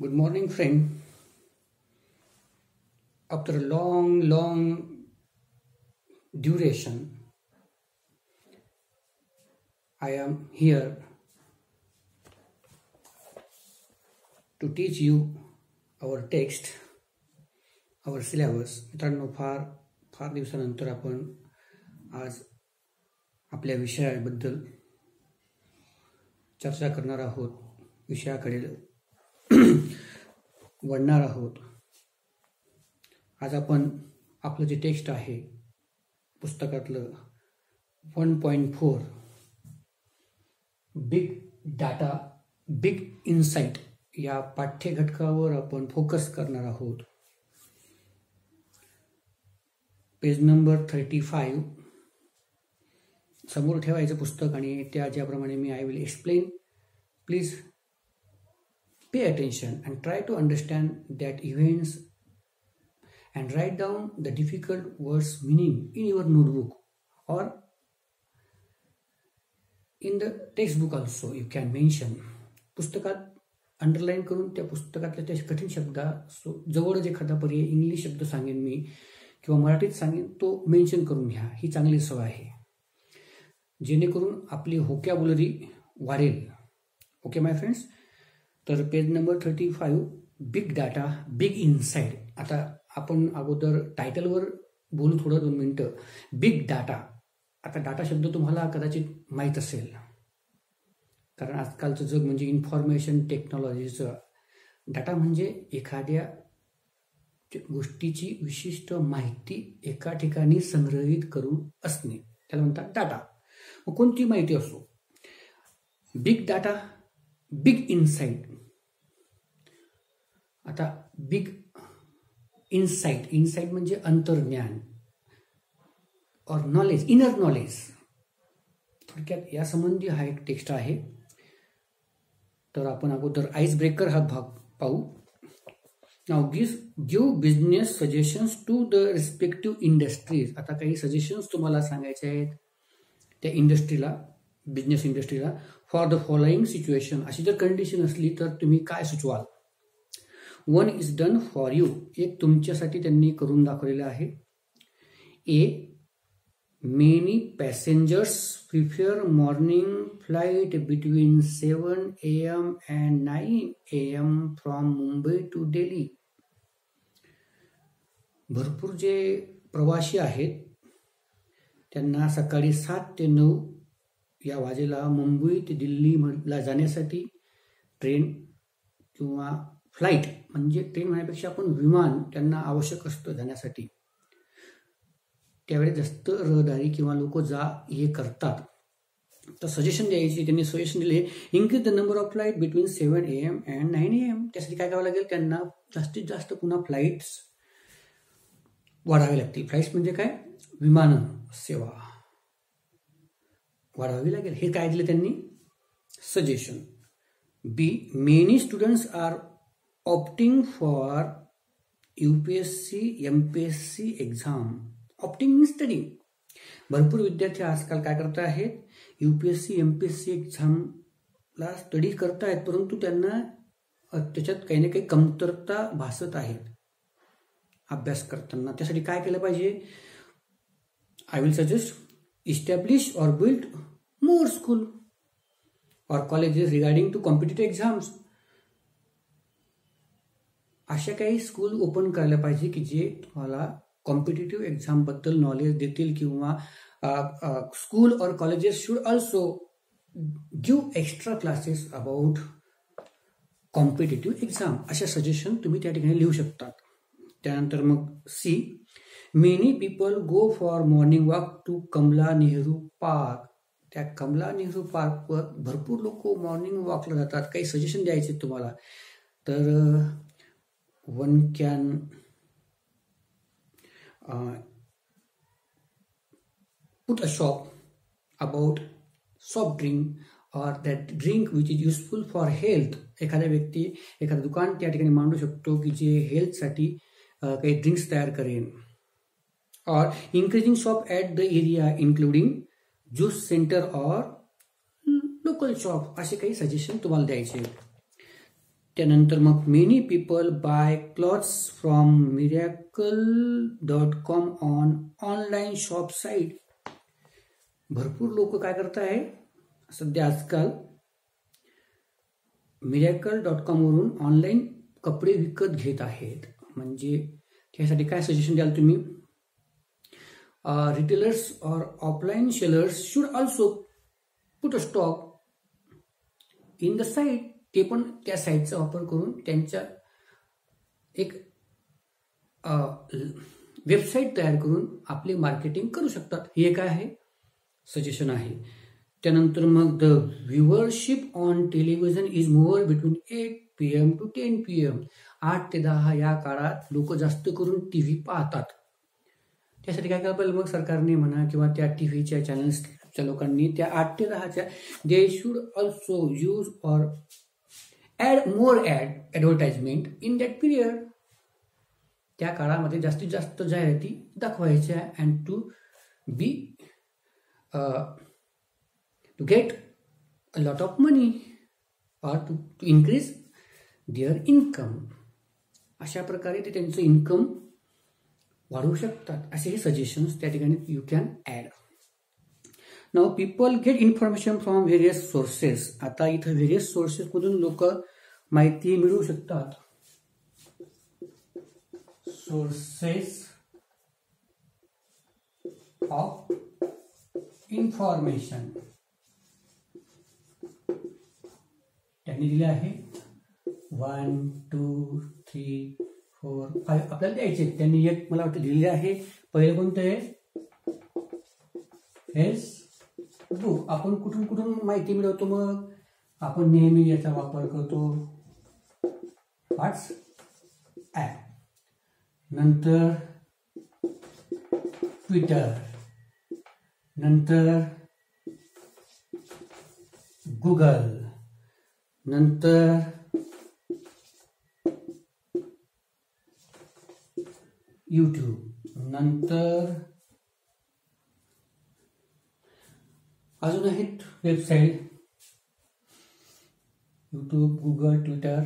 Good morning, friend. After a long duration, I am here to teach you our text, our syllabus. मित्रांनो, फार फार दिवसानंतर आपण आज आपल्या विषयाबद्दल चर्चा करणार आहोत, विषयाकडे वळणार आहोत. आज आपण आपलं जे टेक्स्ट आहे पुस्तकातलं 1.4 बिग डाटा बिग इन्साइट या पाठ्यघटकावर आपण फोकस करणार आहोत. पेज नंबर 35 समोर ठेवायचं पुस्तक आणि त्या ज्याप्रमाणे मी I will explain. Please pay attention and try to understand that events and write down the difficult words meaning in your notebook or in the textbook also you can mention. पुस्तकात underline करून त्या पुस्तकातल्या त्या कठीण शब्दा जवळच एखादा पर्याय इंग्लिश शब्द सांगेन मी किंवा मराठीत सांगेन तो मेन्शन करून घ्या. ही चांगली सवय आहे जेणेकरून आपली व्होकॅब्युलरी वाढेल. ओके माय फ्रेंड्स. तर page number 35 big data big insight. आता आपण अगोदर टायटलवर बोलू थोडं 2 मिनिटं. Big data. आता डाटा शब्द तुम्हाला कदाचित माहीत असेल कारण आजकालचं जग म्हणजे इन्फॉर्मेशन टेक्नॉलॉजीचं. डाटा म्हणजे एखाद्या गोष्टीची विशिष्ट माहिती एका ठिकाणी संग्रहित करून असणे त्याला म्हणतात डाटा. मग कोणती माहिती असो. Big data big insight. आता बिग इन्साइट इन्साइट म्हणजे अंतर्ज्ञान और नॉलेज इनर नॉलेज. थोडक्यात या संबंधी हा एक टेक्स्ट आहे. तर आपण अगोदर आईस ब्रेकर हा भाग पाहू. Now give business suggestions to the respective industries. आता काही सजेशन्स तुम्हाला सांगायचे आहेत त्या इंडस्ट्रीला, बिझनेस इंडस्ट्रीला. For the following situation. अशी जर कंडिशन असली तर तुम्ही काय सुचवाल. 1 इज डन फॉर यू. एक तुमच्यासाठी त्यांनी करून दाखवलेलं आहे. A many passengers prefer morning flight between 7 AM and 9 AM from Mumbai to Delhi. भरपूर जे प्रवासी आहेत त्यांना सकाळी 7 ते 9 या वाजेला मुंबई ते दिल्लीला जाण्यासाठी ट्रेन किंवा फ्लाईट म्हणजे ट्रेन म्हणण्यापेक्षा आपण विमान त्यांना आवश्यक असतं जाण्यासाठी. त्यावेळी जास्त रहदारी किंवा लोक ये करतात. तर सजेशन द्यायची. त्यांनी सजेशन दिले increase the number of flight between 7 AM and 9 AM. त्यासाठी काय करावं लागेल त्यांना जास्तीत जास्त पुन्हा फ्लाईट्स वाढावे लागतील. फ्लाईट्स म्हणजे काय विमान सेवा वाढवावी लागेल. हे काय दिले त्यांनी suggestion. Be many students are opting for UPSC MPSC exam. Opting means study. भरपूर विद्यार्थी आजकाल काय करत आहेत UPSC MPSC एक्झामला स्टडी करतायत परंतु त्यांना त्याच्यात काही ना काही कमतरता भासत आहेत अभ्यास करताना. त्यासाठी काय केलं पाहिजे. I will suggest establish or build more school or colleges regarding to competitive exams. अशा काही स्कूल ओपन करायला पाहिजे की जे तुम्हाला कॉम्पिटिटिव्ह एक्झाम बद्दल नॉलेज देतील किंवा school or colleges should also give extra classes about competitive exam. अशा सजेशन तुम्ही त्या ठिकाणी लिहू शकता. त्यानंतर मग see many people go for morning walk to Kamala Nehru park. त्या कमला नेहरू पार्कवर भरपूर लोक मॉर्निंग वॉकला जातात. काही सजेशन द्यायचे तुम्हाला. तर one can put a shop about soft drink और that drink which is useful for health. एखादा व्यक्ती एखादं दुकान त्या ठिकाणी मांडू शकतो की जे हेल्थसाठी काही ड्रिंक्स तयार करेन. Or increasing shop at the area including juice centre or local shop. असे काही सजेशन तुम्हाला द्यायचे. त्यानंतर मग many people buy clothes from miracle.com on online shop site. भरपूर लोक काय करत आहे सध्या आजकाल miracle.com वरून ऑनलाईन कपडे विकत घेत आहेत. म्हणजे त्यासाठी काय सजेशन द्याल तुम्ही? रिटेलर्स और offline sellers should also put a stock in the site. ते पण त्या साईटचा वापर करून त्यांच्या एक वेबसाईट तयार करून आपले मार्केटिंग करू शकतात. हे काय आहे सजेशन आहे. त्यानंतर मग the viewership on television is more between 8 PM to 10 PM. 8 ते 10 या काळात लोक जास्त करून टीव्ही पाहतात. त्यासाठी काय करायला पाहिजे मग सरकारने म्हणा किंवा त्या टीव्हीच्या चॅनल्सच्या लोकांनी त्या 8 ते 10च्या they should also use or add more advertisement in that period. त्या काळामध्ये जास्तीत जास्त जाहिराती दाखवायच्या and to be to get a lot of money or to increase their income. अशा प्रकारे ते त्यांचं इन्कम वाढवू शकतात. असे हे सजेशन्स त्या ठिकाणी you can add. Now people get information from various sources. आता इथं व्हेरियस सोर्सेसमधून लोक माहिती मिळवू शकतात. सोर्सेस ऑफ इन्फॉर्मेशन त्यांनी दिले आहे 1 2 3 4 5 आपल्याला द्यायचे. त्यांनी एक मला वाटतं दिलेले आहे. पहिलं कोणतं आहे फेसबुक. आपण कुठून कुठून माहिती मिळवतो मग? आपण नेहमी याचा वापर करतो व्हॉट्सॲप, नंतर ट्विटर, नंतर गुगल, नंतर यूट्यूब, नंतर अजून आहेत वेबसाईट यूट्यूब, गुगल, ट्विटर.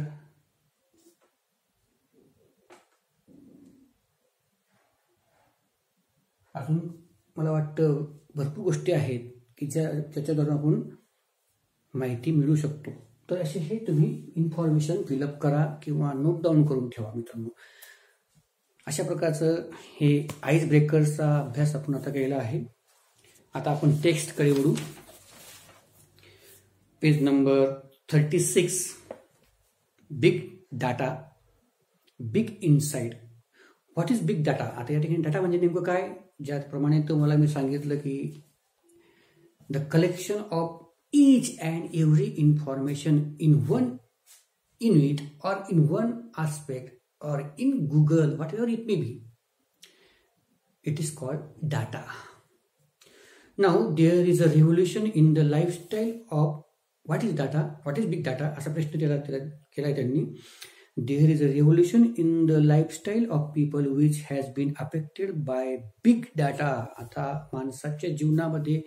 अजून मला वाटतं भरपूर गोष्टी आहेत की ज्याच्याद्वारे आपण माहिती मिळवू शकतो. तर असे हे तुम्ही इन्फॉर्मेशन फिलअप करा किंवा नोट डाऊन करून ठेवा मित्रांनो. अशा प्रकारचं हे आईस ब्रेकर्सचा अभ्यास आपण आता केला आहे. आता आपण टेक्स्टकडे वळू. Page number 36. Big data, big insight. What is big data? आता या ठिकाणी डाटा म्हणजे नेमकं काय? ज्याप्रमाणे तुम्हाला मी सांगितलं की the collection of each and every information in one unit or in one aspect or in Google, whatever it may be, it is called data. Now there is a revolution in the lifestyle of what is data, what is big data असा प्रश्न त्याला केला त्यांनी. There is a revolution in the lifestyle of people which has been affected by big data. आता माणसाच्या जीवनामध्ये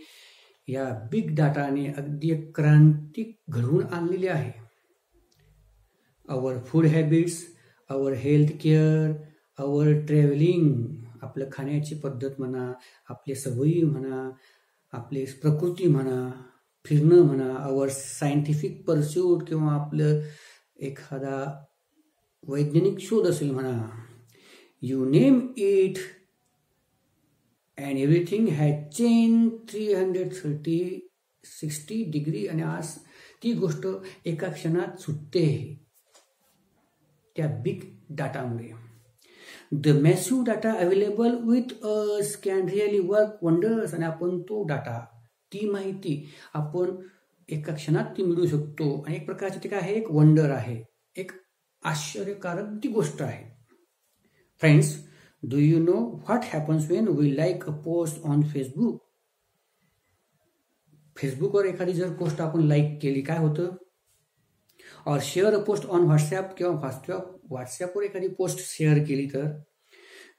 या big डाटाने अगदी एक क्रांती घडवून आणलेली आहे. आवर फूड हॅबिट्स, आवर हेल्थ केअर, आवर ट्रॅव्हलिंग, आपलं खाण्याची पद्धत म्हणा, आपले सवयी म्हणा, आपले प्रकृती म्हणा, फिरणं म्हणा, आवर सायंटिफिक परस्यूट किंवा आपलं एखादा वैज्ञानिक शोध असेल म्हणा, you name it, and everything had changed 360 degree. आणि आज ती गोष्ट एका क्षणात सुटते त्या बिग डाटामुळे. The massive data available with us can really work wonders. आणि आपण तो डाटा, ती माहिती आपण एका क्षणात ती मिळवू शकतो. आणि एक प्रकारचे ते काय आहे, एक वंडर आहे, एक आश्चर्यकारक ती गोष्ट आहे. Friends, do you know what happens when we like a post on Facebook? फेसबुकवर एखादी जर पोस्ट आपण लाईक केली काय होतं? और share a post on WhatsApp किंवा व्हॉट्सॲपवर एखादी पोस्ट शेअर केली तर,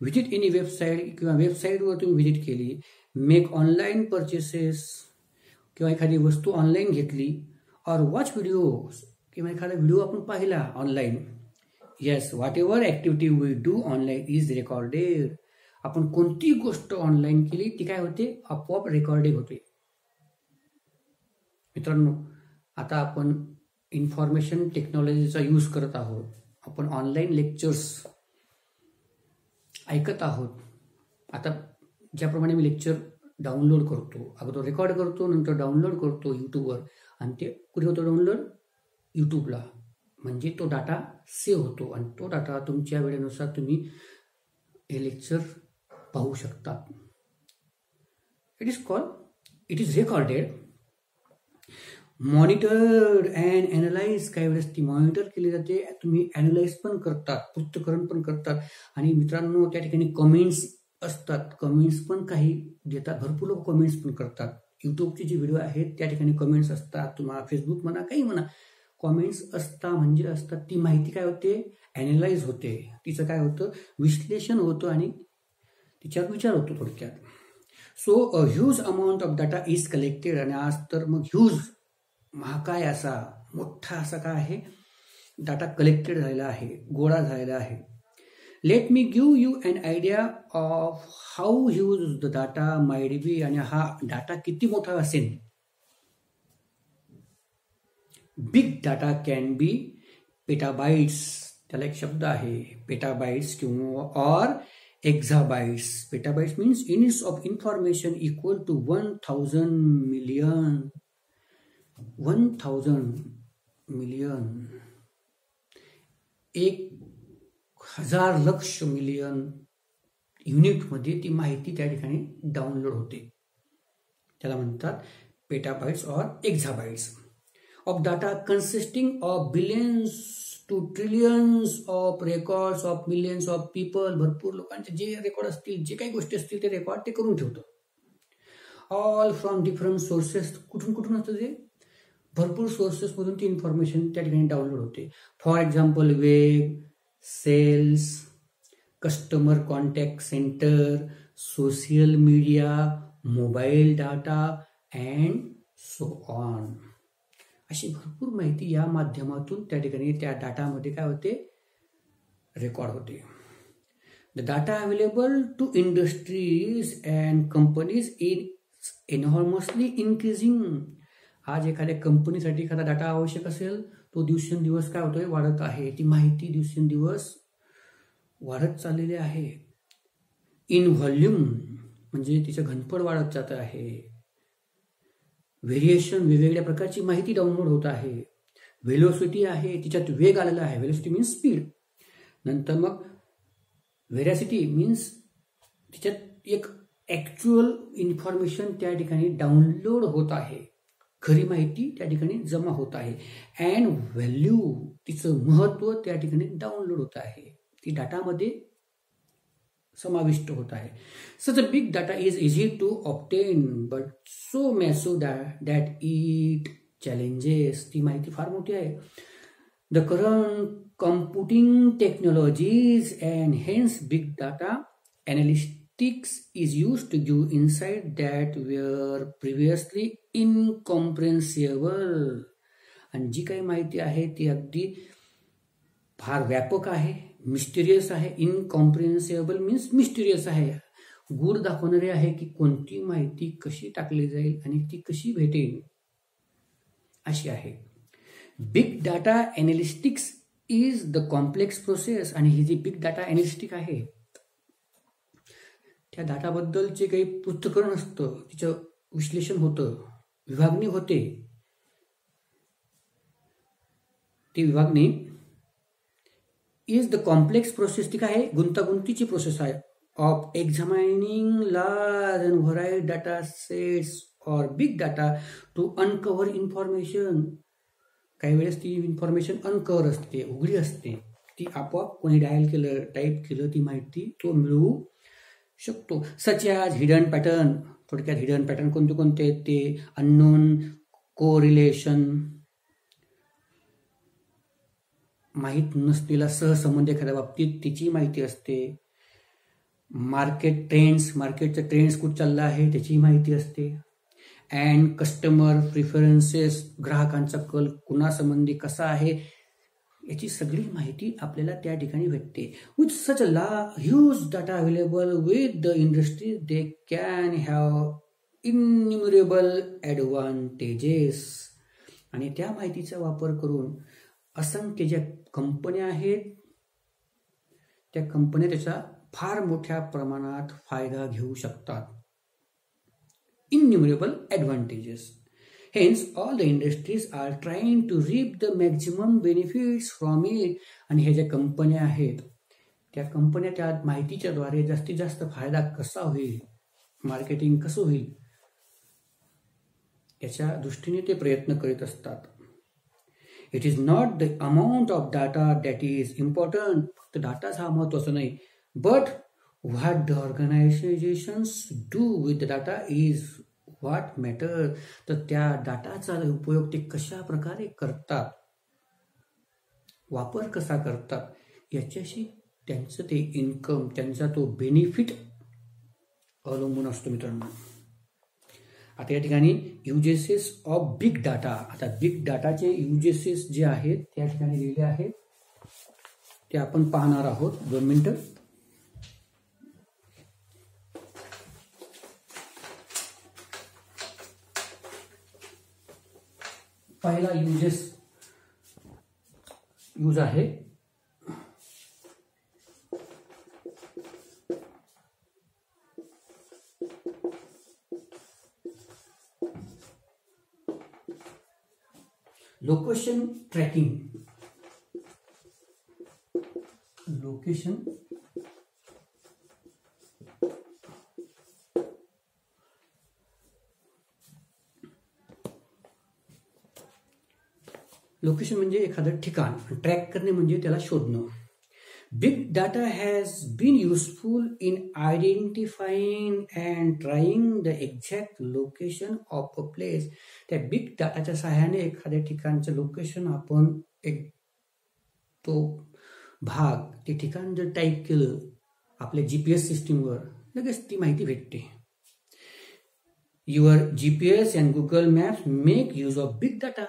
व्हिजिट एनी वेबसाईट किंवा वेबसाईटवर तुम्ही व्हिजिट केली, मेक ऑनलाईन परचेसेस किंवा एखादी वस्तू ऑनलाईन घेतली, और वॉच व्हिडिओ किंवा एखादा व्हिडिओ आपण पाहिला online, yes, whatever activity we do online is recorded. आपण कोणती गोष्ट ऑनलाईन केली ती काय होते, आपोआप रेकॉर्डिंग होते. मित्रांनो, आता आपण इन्फॉर्मेशन टेक्नॉलॉजीचा यूज करत आहोत. आपण ऑनलाईन लेक्चर्स ऐकत आहोत. आता ज्याप्रमाणे मी लेक्चर डाउनलोड करतो, अगोदर रेकॉर्ड करतो, नंतर डाउनलोड करतो यूट्यूबवर, आणि ते कुठे होतो डाउनलोड, यूट्यूबला. म्हणजे तो डाटा सेव्ह होतो आणि तो डाटा तुमच्या वेळेनुसार तुम्ही हे लेक्चर पाहू शकता. It is recorded, monitored and analyse. काही वेळेस ती मॉनिटर केली जाते, तुम्ही अॅनलाइज पण करतात, पृथक्करण पण करतात. आणि मित्रांनो, त्या ठिकाणी कमेंट्स असतात, कमेंट्स पण काही देतात. भरपूर लोक कमेंट्स पण करतात. युट्यूबचे जे व्हिडिओ आहेत त्या ठिकाणी कमेंट्स असतात. तुम्हाला फेसबुक म्हणा, काही म्हणा, कमेंट्स असतात. ती माहिती काय होते, अॅनलाइज होते. तिचं काय होतं, विश्लेषण होतं आणि तिच्यावर विचार होतो थोडक्यात. So a huge amount of data is collected. आणि आज तर मग ह्यूज, महाकाय असा, मोठा असा काय आहे, डाटा कलेक्टेड झालेला आहे, गोळा झालेला आहे. Let me give you an idea of how huge the data might be. आणि हा डाटा किती मोठा असेल. Big data can be petabytes. त्याला एक शब्द आहे पेटाबाइट्स किंवा or exabytes. Petabytes means units of information equal to 1000 million. 1000 million, 1000 lakh million युनिटमध्ये ती माहिती त्या ठिकाणी डाउनलोड होते. त्याला म्हणतात petabytes or exabytes. Of data consisting of billions to trillions of records of millions of people. भरपूर लोकांचे जे रेकॉर्ड असतील, जे काही गोष्टी असतील ते रेकॉर्ड ते करून ठेवतं. All from different sources. कुठून असतं ते, भरपूर सोर्सेसमधून ती इन्फॉर्मेशन त्या ठिकाणी डाउनलोड होते. For example web, sales, customer contact centre, social media, mobile data and so on. अशी भरपूर माहिती या माध्यमातून त्या ठिकाणी त्या डाटामध्ये काय होते, रेकॉर्ड होते. The data available to industries and companies is enormously increasing. आज एखाद्या कंपनीसाठी एखादा डाटा आवश्यक असेल, तो दिवसेंदिवस काय होतोय, वाढत आहे. ती माहिती दिवसेंदिवस वाढत चाललेली आहे. इन व्हॉल्यूम म्हणजे तिचं घनफळ वाढत जात आहे. व्हेरिएशन, वेगवेगळ्या प्रकारची माहिती डाउनलोड होत आहे. व्हेलोसिटी आहे, तिच्यात वेग आलेला आहे. Velocity means speed. नंतर मग व्हेरॅसिटी मीन्स तिच्यात एक ऍक्च्युअल इन्फॉर्मेशन त्या ठिकाणी डाउनलोड होत आहे. खरी माहिती त्या ठिकाणी जमा होत आहे. अँड व्हॅल्यू, तिचं महत्व त्या ठिकाणी डाउनलोड होत आहे, ती डाटामध्ये समाविष्ट होत आहे. Such a big data is easy to obtain but so massive that it challenges. ती माहिती फार मोठी आहे. The current computing technologies and hence big data analytics is use to give insight that were previously incomprehensible. आणि जी काही माहिती आहे ती अगदी फार व्यापक आहे, मिस्टिरियस आहे. इनकॉम्प्रिहेन्सिबल मीन्स मिस्टिरियस आहे, गूढ दाखवणारे आहे की कोणती माहिती कशी टाकली जाईल आणि ती कशी भेटेल, अशी आहे. Big data analytics is the complex process. आणि ही जी बिग डाटा एनालिटिक्स आहे, त्या डाटाबद्दलचे काही पृथक्करण असतं, तिचं विश्लेषण होतं, विभागणी होते. ती विभागणी इज द कॉम्प्लेक्स प्रोसेस. ती काय आहे, गुंतागुंतीची प्रोसेस आहे. Of examining large and varied data sets or big data to uncover information. काही वेळेस ती इन्फॉर्मेशन अनकव्हर असते, उघडी असते. ती आपोआप कोणी डायल केलं, टाईप केलं, ती माहिती तो मिळवू शकतो. Such as hidden pattern. थोडक्यात हिडन पॅटर्न कोणते कोणते आहेत ते, अननोन कोरिलेशन, माहीत नसलेला सहसंबंध एखाद्या बाबतीत तिची माहिती असते. मार्केट ट्रेंड्स, मार्केटचे ट्रेंड्स कुठं चालला आहे त्याची माहिती असते. अँड कस्टमर प्रिफरन्सेस, ग्राहकांचा कल कुणासंबंधी कसा आहे, याची सगळी माहिती आपल्याला त्या ठिकाणी भेटते. With such a huge data available with the industry they can have innumerable advantages. आणि त्या माहितीचा वापर करून असंख्य ज्या कंपन्या आहेत त्या कंपन्या त्याचा फार मोठ्या प्रमाणात फायदा घेऊ शकतात. इन्युमरेबल advantages. Hence, all the industries are trying to reap the maximum benefits from it. आणि ह्या ज्या कंपन्या आहेत त्या कंपन्या त्या माहितीच्या द्वारे जास्तीत जास्त फायदा कसा होईल, मार्केटिंग कसं होईल, याच्या दृष्टीने ते प्रयत्न करीत असतात. It is not the amount of data that is important. फक्त डाटाच हा महत्वाचा नाही, but what the organisations do with the data is what matter. तर त्या डाटाचा उपयोग ते कशा प्रकारे करतात, वापर कसा करतात, याच्याशी त्यांचं ते इन्कम, त्यांचा तो बेनिफिट अवलंबून असतो मित्रांनो. आता या ठिकाणी युजेसेस ऑफ बिग डाटा. आता बिग डाटाचे युजेसेस जे आहेत त्या ठिकाणी लिहिले आहेत ते आपण पाहणार आहोत. 2 मिनिटं. पहिला यूज आहे लोकेशन ट्रॅकिंग. लोकेशन लोकेशन म्हणजे एखादं ठिकाण, ट्रॅक करणे म्हणजे त्याला शोधणं. Big data has been useful in identifying and trying the exact location of a place. त्या बिग डाटाच्या सहाय्याने एखाद्या ठिकाणचं लोकेशन आपण तो भाग, ते ठिकाण जर टाईप केलं आपल्या GPS सिस्टीमवर, लगेच ती माहिती भेटते. Your GPS and Google maps make use of big data.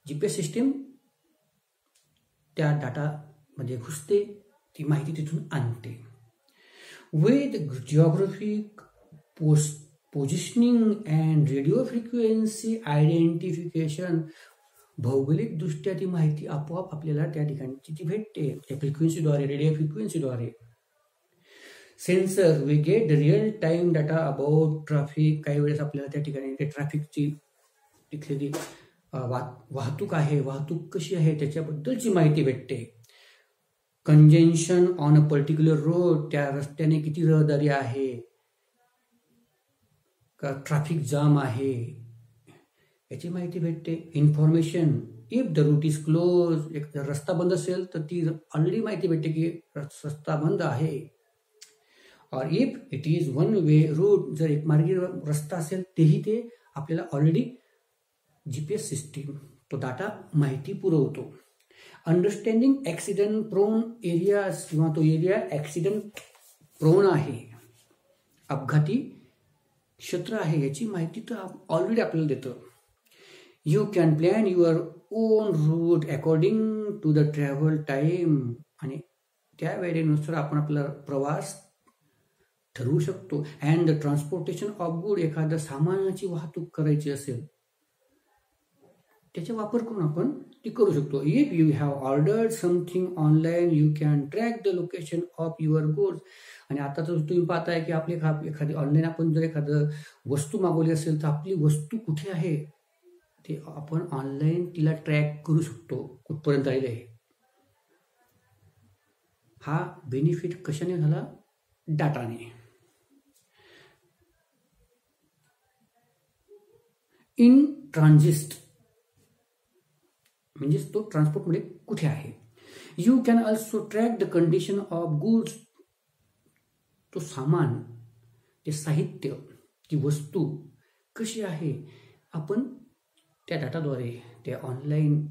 GPS system त्या डाटामध्ये घुसते, ती माहिती तिथून आणते. With geographic positioning and radio frequency identification. भौगोलिकदृष्ट्या ती माहिती आपोआप आपल्याला त्या ठिकाणची ती भेटते फ्रिक्वेन्सीद्वारे, रेडिओ फ्रिक्वेन्सीद्वारे. Sensor, we get real time data about traffic. काही वेळेस आपल्याला त्या ठिकाणी ते ट्रॅफिकची तिथली वाहतूक आहे, वाहतूक कशी आहे त्याच्याबद्दलची माहिती भेटते. कंजेन्शन ऑन अ पर्टिक्युलर रोड, त्या रस्त्याने किती रहदारी आहे, का ट्रॅफिक जाम आहे, याची माहिती भेटते. Information, if the route is close, एक जर रस्ता बंद असेल तर ती ऑलरेडी माहिती भेटते की रस्ता बंद आहे. Or if it is one way route, जर एक मार्गी रस्ता असेल तेही ते आपल्याला ऑलरेडी GPS सिस्टीम तो डाटा माहिती पुरवतो. अंडरस्टँडिंग ऍक्सिडेंट प्रोन एरियाज, किंवा तो एरिया ऍक्सिडेंट प्रोन आहे, अपघाती क्षेत्र आहे, याची माहिती तर ऑलरेडी आपल्याला देतं. You can plan your own route according to the travel time. आणि त्या वेळेनुसार आपण आपला प्रवास ठरवू शकतो. And the transportation of good, एखाद्या सामानाची वाहतूक करायची असेल त्याचा वापर करून आपण ती करू शकतो. If you have ordered something online you can track the location of your goods. आणि आता तर तुम्ही पाहताय की आपली एखादी ऑनलाईन आपण जर एखादं वस्तू मागवली असेल तर आपली वस्तू कुठे आहे ते आपण ऑनलाईन तिला ट्रॅक करू शकतो, कुठपर्यंत आलेलं आहे. हा बेनिफिट कशाने झाला? डाटाने. इन ट्रान्झिट म्हणजे तो ट्रान्सपोर्टमध्ये कुठे आहे. You can also track the condition of goods. तो सामान, ते साहित्य, ती वस्तू कशी आहे आपण त्या डाटाद्वारे, त्या ऑनलाईन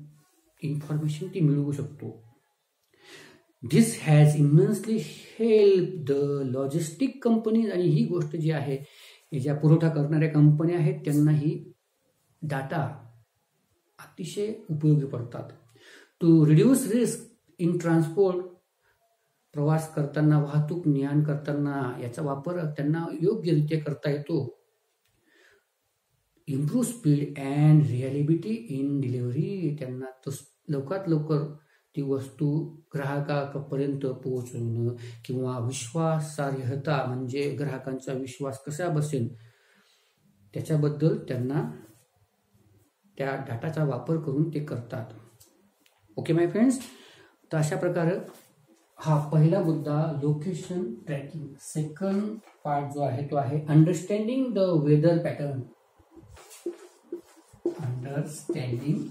इन्फॉर्मेशन ती मिळवू शकतो. This has immensely help the logistic companies. आणि ही गोष्ट जी आहे हे ज्या पुरवठा करणाऱ्या कंपन्या आहेत त्यांना ही डाटा अतिशय उपयोगी पडतात. To reduce risk in transport, प्रवास करताना, वाहतूक ज्ञान करताना याचा वापर त्यांना योग्यरित्या करता येतो. Improve speed and reliability in delivery, त्यांना लवकरात लवकर ती वस्तू ग्राहकापर्यंत पोहोचवणं किंवा विश्वासार्हता म्हणजे ग्राहकांचा विश्वास कसा बसेल त्याच्याबद्दल त्यांना त्या डाटाचा वापर करून ते करतात. ओके माय फ्रेंड्स, तर अशा प्रकारे हा पहिला मुद्दा लोकेशन ट्रॅकिंग. सेकंड पार्ट जो आहे तो आहे understanding the weather pattern. Understanding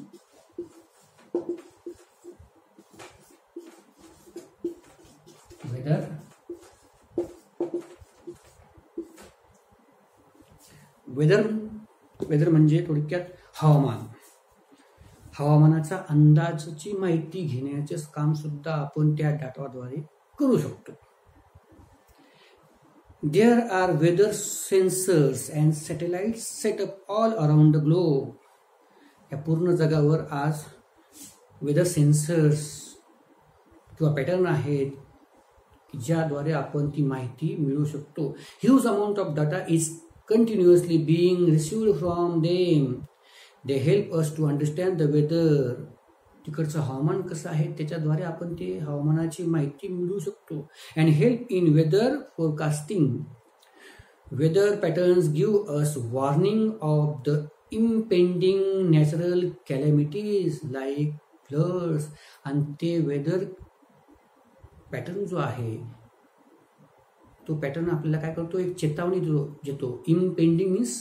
weather म्हणजे थोडक्यात हवामानाचा अंदाजाची माहिती घेण्याचे काम सुद्धा आपण त्या डाटाद्वारे करू शकतो. There are weather sensors and satellites set up all around the globe. या पूर्ण जगावर आज वेदर सेन्सर्स किंवा पॅटर्न आहेत ज्याद्वारे आपण ती माहिती मिळवू शकतो. Huge amount of data is continuously being received from them. They help us to understand the weather. तिकडचं हवामान कसं आहे त्याच्याद्वारे आपण ते हवामानाची माहिती मिळवू शकतो. And help in weather forecasting. Weather patterns give us warning of the impending natural calamities like floods. आणि ते वेदर पॅटर्न जो आहे तो पॅटर्न आपल्याला काय करतो, एक चेतावणी देतो. Impending means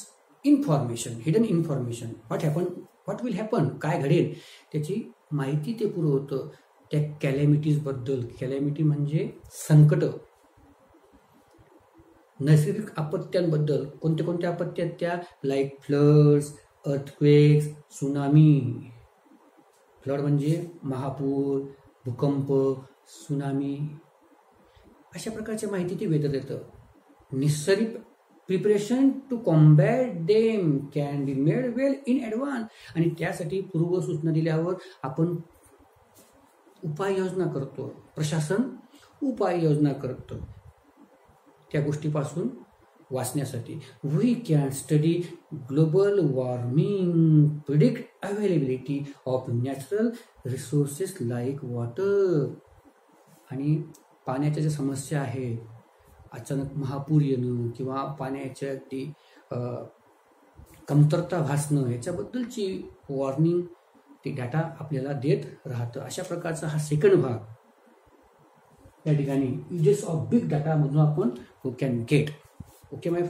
information, hidden information. What will happen, काय घडेल त्याची माहिती ते पुरवतं त्या कॅलॅमिटीज बद्दल. कॅलॅमिटी म्हणजे संकट, नैसर्गिक आपत्त्यांबद्दल. कोणत्या कोणत्या आपत्त्या त्या, like floods, earthquakes, tsunami. Flood म्हणजे महापूर, भूकंप, सुनामी, अशा प्रकारची माहिती ते वेदर देतं. निसर्ग preparation to combat them can be made well in advance. आणि त्यासाठी पूर्वसूचना दिल्यावर आपण उपाययोजना करतो, प्रशासन उपाययोजना करतं त्या गोष्टीपासून वाचण्यासाठी. We can study global warming, predict availability of natural resources like water. आणि पाण्याच्या ज्या समस्या आहेत, अचानक महापूर येणं किंवा पाण्याच्या अगदी कमतरता भासणं याच्याबद्दलची वॉर्निंग ते डाटा आपल्याला देत राहतं. अशा प्रकारचा हा सेकंड भाग या ठिकाणी युजेस ऑफ बिग डाटा मधून आपण कॅन गेट. Okay my